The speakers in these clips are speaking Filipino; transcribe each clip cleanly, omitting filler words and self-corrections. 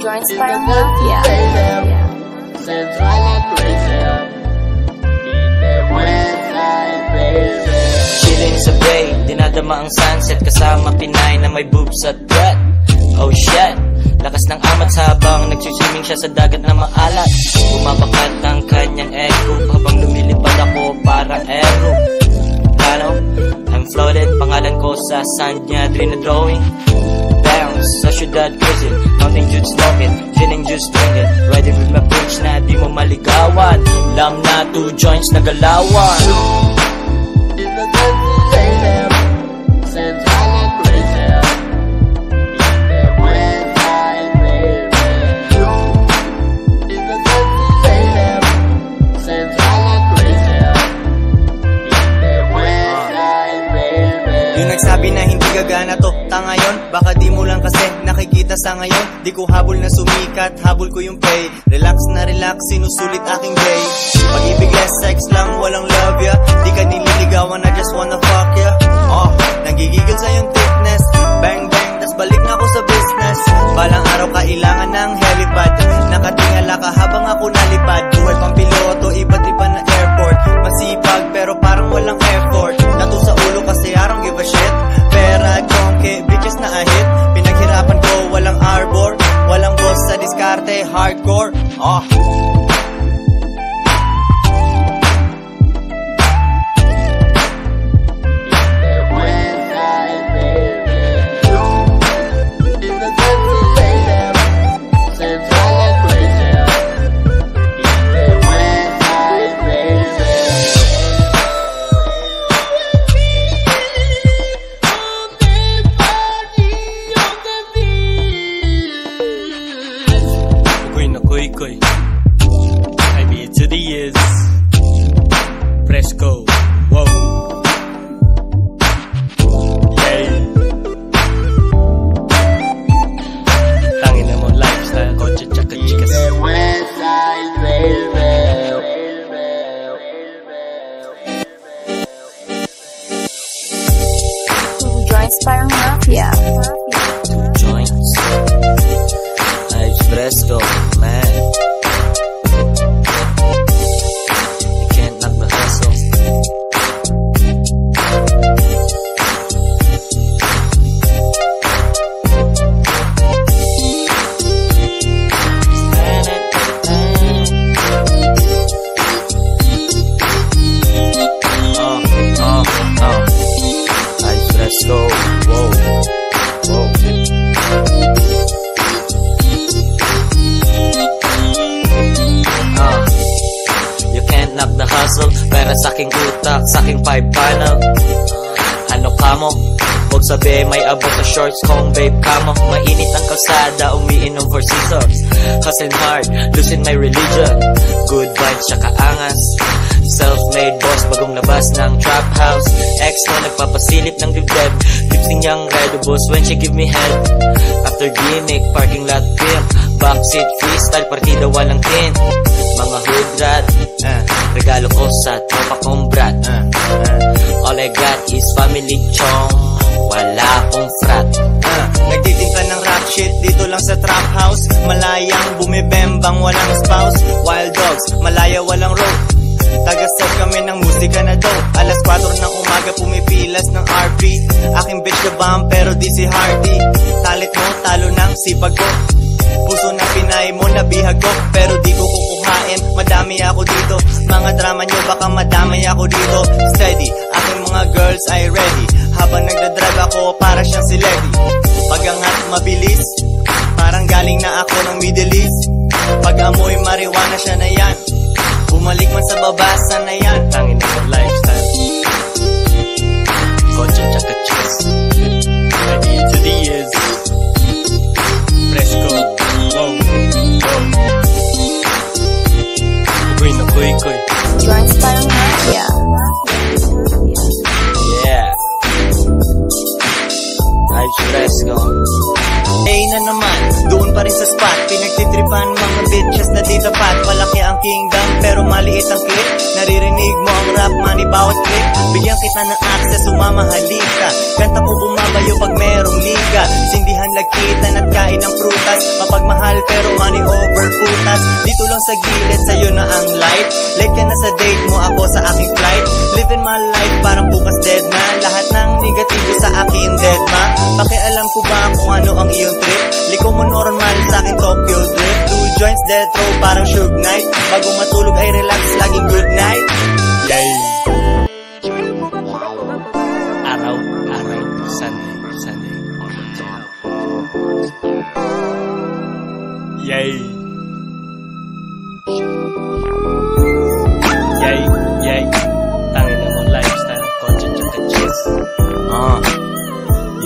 Joints Parang Mafia. Chilling sa bay, dinadama ang sunset kasama Pinay na may boobs at breath. Oh shit, lakas ng amat habang nagsuswimming siya sa dagat na maalat. Bumabakat ang kanyang echo habang lumilipad ako parang aero. Plano, I'm floated, pangalan ko sa sand niya, dream na drawing. Bounce, sa syudad cruising, mountain juice smoking, gin and juice drinking, riding with my bitch na di mo maligawan. Lam na 2 joints na galawan. Yung nagsabi na hindi gagana to, tanga yun. Baka di mo lang kasi nakikita sa ngayon. Di ko habol na sumikat, habol ko yung pay. Relax na relax, sinusulit aking day. Pag-ibig less sex lang, walang love ya. Di ka nililigawan, I just wanna fuck ya. Oh, nagigigil sa yung thickness. Bang bang, tas balik na ako sa business. Balang araw kailangan ng helipad. Nakatingala ka habang ako nalipad. Buhay pang piloto, iba't iba na airport. Masipag pero parang walang effort. Nato sa ulo kasi I don't give a shit. Pera, chonke, bitches na ahit. Pinaghirapan ko, walang arbor. Walang boss sa diskarte, hardcore. Oh. Koy, I be to the years. Fresco, whoa. Yeah. Tangin na mo lifestyle, kotse tsaka chikas. Joints Parang Mafia. Joints. Life's fresco, man. Pera saking utak, saking 5 panel. Ano ka mo? Huwag sabi may abot sa shorts kong babe kamo. Mainit ang kalsada, umiinom for seasons. Hustling hard, losing my religion. Good vibes, tsaka angas. Self-made boss, bagong labas ng trap house. Ex mo nagpapasilip ng dibdib. Lipsing niyang red boss when she give me head. After gimmick, parking lot pimp. Backseat freestyle, partida walang tint. Mga hood rat, regalo ko sa tropa kong brat. All I got is family chong, wala akong frat. Nagtitinta ng rap shit dito lang sa trap house. Malayang bumibembang walang spouse. Wild dogs, malaya walang road. Taga-set kami ng musika na dope. Alas 4 ng umaga pumipilas ng RP. Aking bitch na bomb pero di si Hardy. Talit mo, talo ng sipag ko. Puso na Pinay mo, nabihag ko. Pero di ko kukuhain, madami ako dito. Mga drama nyo, baka madamay ako dito. Steady, aking mga girls ay ready. Habang nagdadrive ako, para siyang si Lady. Pagangat mabilis, parang galing na ako ng Middle East. Pag amoy marijuana siya na yan. Bumalik man sa babasa na yan. Tangin na sa lifestyle, kotse tsaka chicks. Ready to the years. Fresco, wow, wow. Ugoy na koy. Joints Parang Mafia. Yeah. Life's fresco. Hey na naman, doon pa rin sa spot. Pinagtitripan mga bitches na di tapat. Malaki ang kingdom pero maliit ang clip. Naririnig mo ang rap money bawat clip. Bigyan kita ng access, sumama halika. Kanta ko bumabayo pag malagkitan at kain ng prutas. Mapagmahal pero money over putas. Dito lang sa gilid, sa'yo na ang light. Late ka na sa date mo, ako sa aking flight. Living my life, parang bukas dead man. Lahat ng negatibo sa akin dead ma. Pakialam ko ba kung ano ang iyong trip? Liko mo normal sa akin Tokyo Drift. 2 joints death row, parang Suge Knight. Bago matulog ay relax, laging good night. Yay! Araw, Sunday. Yay! Yay. Tangin na mo lifestyle, kotse tsaka chicks.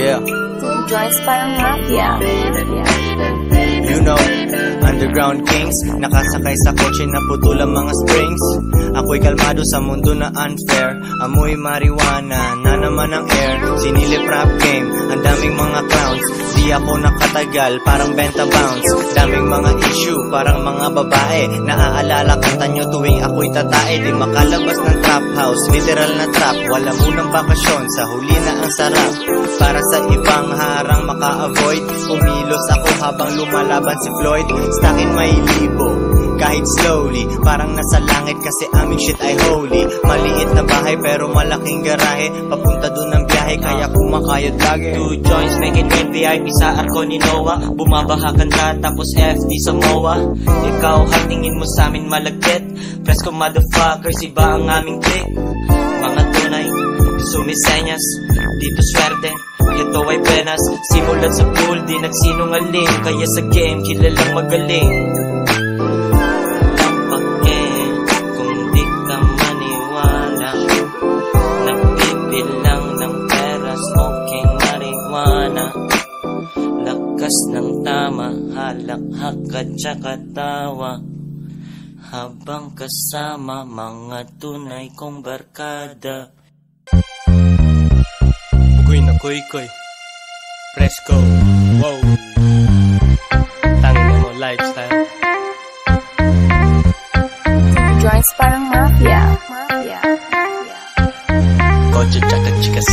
Yeah. 2 joints parang mafia. You know, underground kings. Nakasakay sa kotse na putol ang mga strings. Ako'y kalmado sa mundo na unfair. Amoy marijuana na naman ang air. Sinilip rap game, ang daming mga clowns. Di ako nakatagal, parang benta bounce. Daming mga issue, parang mga babae. Naaalala kanta nyo tuwing ako'y tatae. Di makalabas ng trap house, literal na trap. Wala munang bakasyon, sa huli na ang sarap. Para sa ibang harang maka-avoid, kumilos ako habang lumalaban si Floyd. Stuck in my libo, kahit slowly. Parang nasa langit kasi aming shit ay holy. Maliit na bahay pero malaking garahe. Papunta dun ang biyahe kaya kumakayod lagi. 2 joints, making it VIP sa arko ni Noah. Bumabahakan ka tapos FD sa MOA. Ikaw hatingin mo sa amin malagkit. Presko motherfuckers, iba ang aming click. Mga tunay, sumisenyas, dito swerte. Ito ay penas, simulat sa pool, di nagsinungaling. Kaya sa game, kilalang magaling. Kung di ka maniwala, nagbibilang ng peras, okay marijuana. Lakas ng tama, halakhak at saka tawa. Habang kasama mga tunay kong barkada. Kuy na kuy. Fresco, wow. Tangin mo lifestyle. 2 joints parang mafia. Kotse tsaka chikas.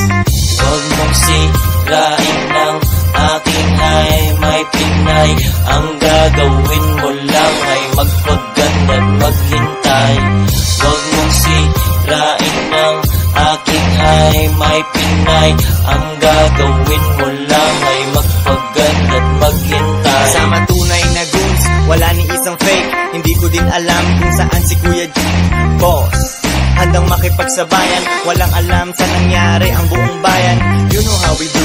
Huwag mong sirain ng aking high, may Pinay. Ang gagawin mo lang ay magpaganda at maghintay. Huwag mong sirain ng aking high, may Pinay. Ang gagawin mo lang ay magpaganda at maghintay. Kasama tunay na goons, wala ni isang fake. Hindi ko din alam kung saan si Kuya G. Boss, handang makipagsabayan. Walang alam sa nangyari ang buong bayan. You know how we do,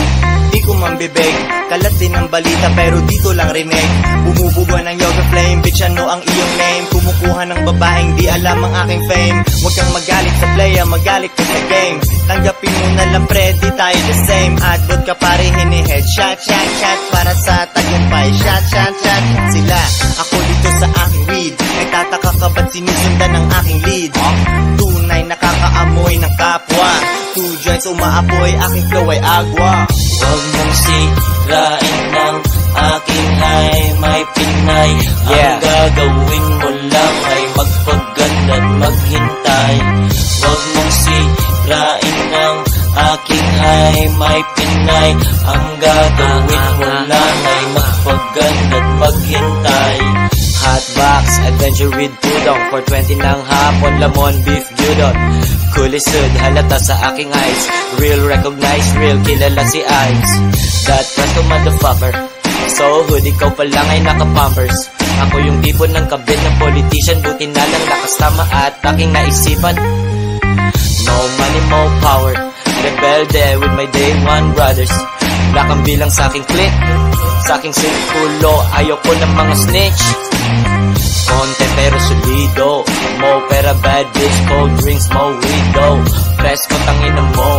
di ko mambibig. Kalat din ang balita pero dito lang rinig. Bumubuga ng yoga flame, bitch ano ang iyong name. Kumukuha ng babaeng di alam ang aking fame. Huwag kang magalit sa playa, magalit ka sa game. Tanggapin mo na lang pre, di tayo the same. Adbot ka pare, hini-headshot, shot para sa tagumpay. Shot sila, ako dito sa aking weed. Nagtataka ka ba't sinusundan ng aking lead? Tunay nakakaamoy ng kapwa. 2 joints umaapoy, aking flow ay agwa. Huwag mong sirain ng aking high, may Pinay. Ang gagawin mo lang ay magpaganda at maghintay. Huwag mong sirain ng aking high, may Pinay. Ang gagawin mo lang ay magpaganda at maghintay. Hotbox, adventure with Pudong 420 ng hapon, lamon, beef, gyudon. Kulisod, halata sa aking eyes. Real, recognize, real, kilala si Ives. That presto motherfucker. So hood, ikaw pa lang ay nakapampers. Ako yung tipo ng kabit ng politician. Buti na lang nakastama at aking naisipan. No money, mo power. Rebelde with my day one brothers. Black ang bilang sa aking clip. Sa aking sirkulo, ayoko ng mga snitch. Konte pero solido. Mo pera bad bitch, cold drinks, mo weed go. Presko tangina mo.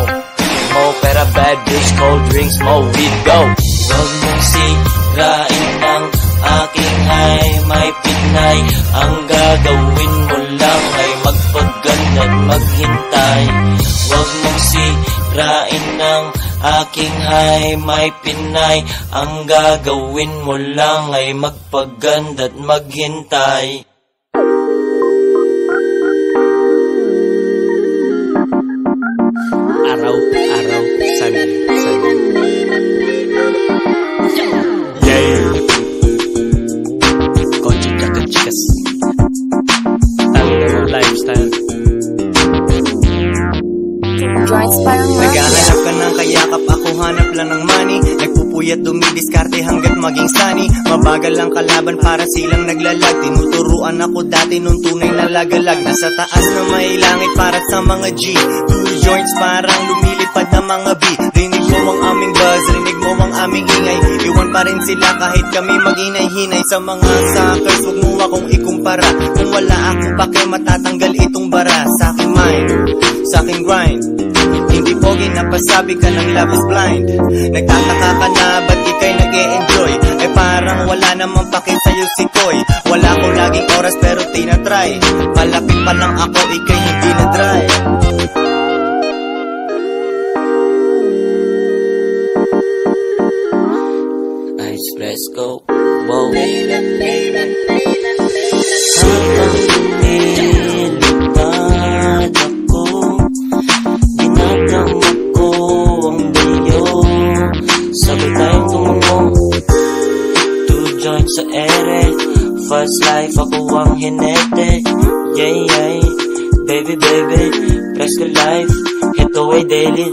Mo pera bad bitch, cold drinks, mo weed go. Huwag mong sirain ng aking high, may Pinay. Ang gagawin mo lang ay magpaganda at maghintay. Huwag mong sirain ng aking high, may Pinay. Ang gagawin mo lang ay magpaganda at maghintay. Araw, Sunday. hanap lang ng money. Nagpupuyat dumidiskarte hanggat maging sunny. Mabagal ang kalaban para silang naglalag. Tinuturuan ako dati nung tunay na lagalag. Nasa taas na may langit para sa mga G. Two joints parang lumilipad na mga B. Rinig mo ang aming buzz, rinig mo ang aming ingay. Iwan pa rin sila kahit kami maghinay-hinay. Sa mga suckers, huwag mo akong ikumpara. Kung wala akong pake, matatanggal itong bara. Sa aking mind, sa aking grind. Hindi pogi na pasabi ka ng love is blind. Nagtataka ka na ba't ikay nag-e-enjoy? Eh parang wala namang pake sa'yo si Koy. Wala ko laging oras pero tinatry. Palapit pa lang ako, ikay hindi na dry. Let's go, wow. Hanggang nilipad ako, dinadama ko ang bayo. Sabay tayong tumungo, two joints sa ere. Fast life, ako ang hinete. Yeah, yeah, baby, baby. Presko life, hit away daily.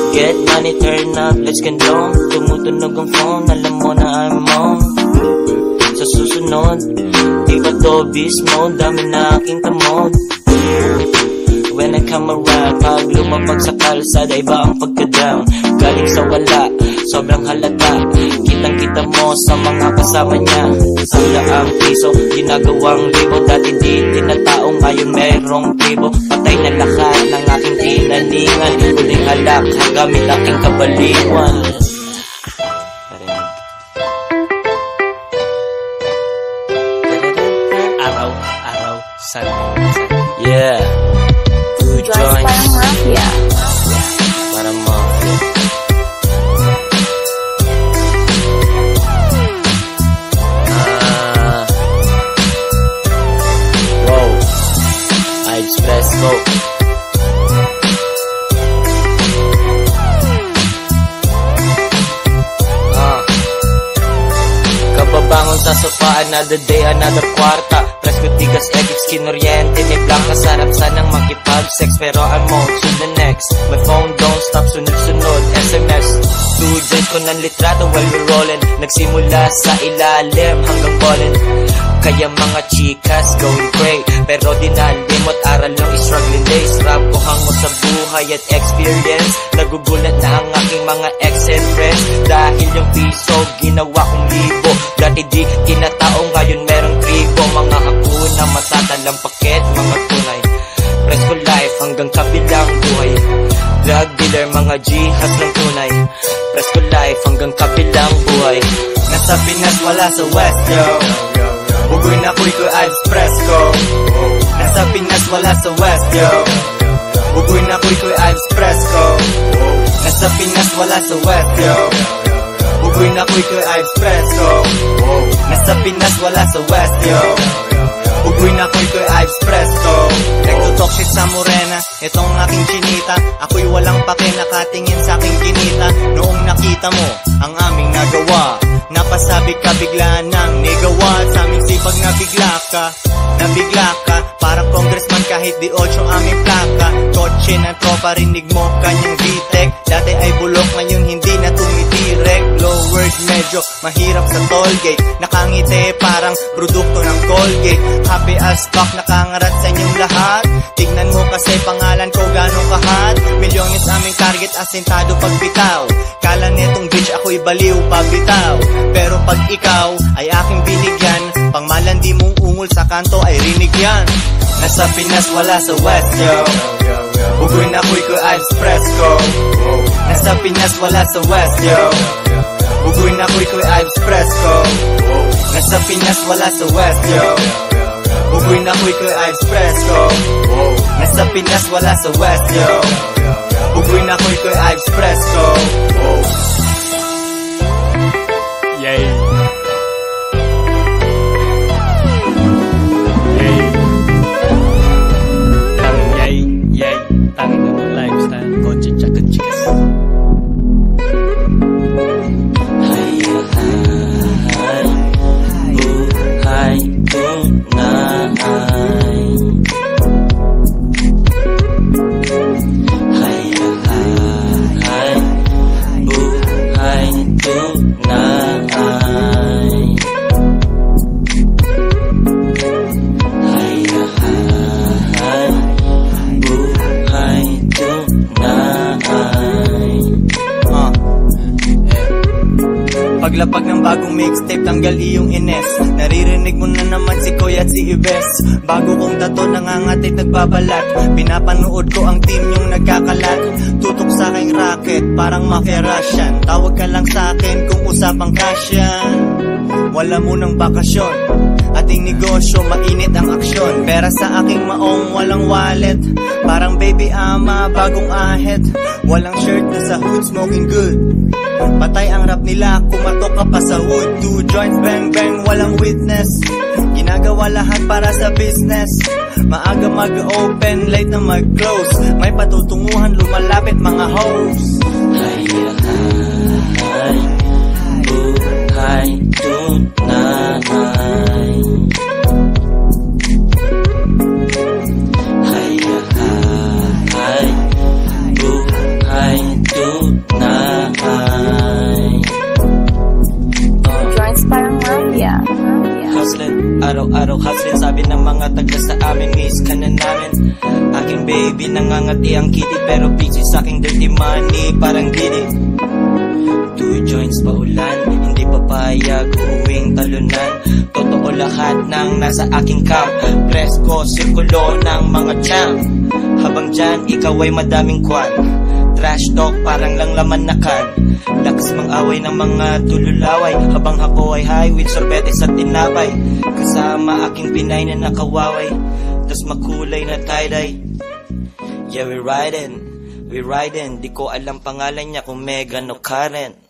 Get money, turn up, let's condone. Tumutunog ang phone, alam mo na I'm on. Sa susunod, di ba to beast mode, dami na aking kamod. When I come around, pag lumabag sa kalsada, iba ang pagka-down. Galing sa wala, sobrang halata. Kitang-kita mo sa mga kasama niya. Ang daang piso, ginagawang libo. Dati di tinatao, ngayon merong tribo. Patay na lahat ng aking tinaningan. Huling alak, gamit aking kabaliwan. Araw-araw, sana. Yeah. Two joints. Parang mafia. Parang mafia. Wow. I express go. Kababangon sa sofa, another day, another kwarta. Presko tigas, eggs, kinoriente. May blanca, sarap sanang makipag-sex. Pero I'm on to the next. My phone don't stop, sunod-sunod, SMS. Two joints ko ng litrato while we're rolling. Nagsimula sa ilalim hanggang ballin'. Kaya mga chikas going great, pero di nalimot aral ng struggling days. Rap ko hango sa buhay at experience. Nagugulat na ang aking mga ex and friends. Dahil yung piso, ginawa kong libo. Dati di kinatao, ngayon merong tribo. Mga hakuna, matatalang paket, mga tunay. Presko life hanggang kabilang buhay. Drug dealer, mga jihas ng tunay. Presko life hanggang kabilang buhay. Nasa Pinas, wala sa West, yo. Bugoy na kuy ko Ives Presko. Nasa Pinas, wala sa West, yo. Bugoy na kuy ko Ives Presko. Nasa Pinas, wala sa West, yo. Bugoy na kuy ko Ives Presko. Nasa Pinas, wala sa West, yo. Bugoy na kuy ko Ives Presko. Nagtutok shit sa morena, itong aking chinita. Ako'y walang pake, nakatingin sa aking kinita. Noong nakita mo ang aming nagawa, napasabi ka bigla ng negawa. Sa aming sipag nabigla ka. Parang congressman kahit di 8 aming plaka. Kotse ng tropa, rinig mo kanyang VTEC. Dati ay bulok, ngayon hindi na tumitirek. Lowered medyo mahirap sa tollgate. Nakangiti parang produkto ng Colgate. Happy as fuck, nakangarat sa inyong lahat. Tignan mo kasi pangalan ko ganong kahat. Milyones aming target, asentado pagbitaw. Kala netong bitch ako'y baliw pagbitaw. Pero pag ikaw ay aking binigyan, pangmalandi mong ungol sa kanto ay rinig yan. Nasa Pinas, wala sa West, yo. Bugoy na kuy ko Ives Presko. Nasa Pinas, wala sa West, yo. Bugoy na kuy ko Ives Presko. Nasa Pinas, wala sa West, yo. Bugoy na kuy ko Ives Presko. Nasa Pinas, wala sa West, yo. Bugoy na kuy ko Ives Presko. Yay. Paglapag ng bagong mixtape, tanggal iyong ines. Naririnig mo na naman si Koy at si Ibes. Bago kong tato, nangangatit, nagbabalat. Pinapanood ko ang team yung nagkakalat. Tutok sa aking racket, parang mafia Russian. Tawag ka lang sa akin kung usapang cash yan. Wala munang bakasyon, ating negosyo, mainit ang aksyon. Pera sa aking maong, walang wallet. Parang baby ama, bagong ahit. Walang shirt na sa hood, smoking good. Patay ang rap nila, kumatok ka pa sa hood. 2 joints, bang bang, walang witness. Ginagawa lahat para sa business. Maaga mag-open, late na mag-close. May patutunguhan, lumalapit mga hoes. Buhay tunay. Buhay tunay. Joints parang mafia. Hustling, araw-araw hustling. Sabi ng mga taga sa amin, miss ka na namin. Aking baby nangangati ang kitty, pero busy sa aking dirty money, parang gidi. 2 joints pa ulan, hindi papayag, uwing talunan. Totoo lahat ng nasa aking camp. Presko, sirkulo ng mga champ. Habang dyan, ikaw ay madaming kwan. Trash talk, parang lang laman na kan. Lakas mang-away ng mga tululaway. Habang ako ay high with sorbetes at tinapay. Kasama aking pinay na nakawaway. Tas makulay na tie-dye. Yeah, we riding. Di ko alam pangalan niya kung Megan o Karen.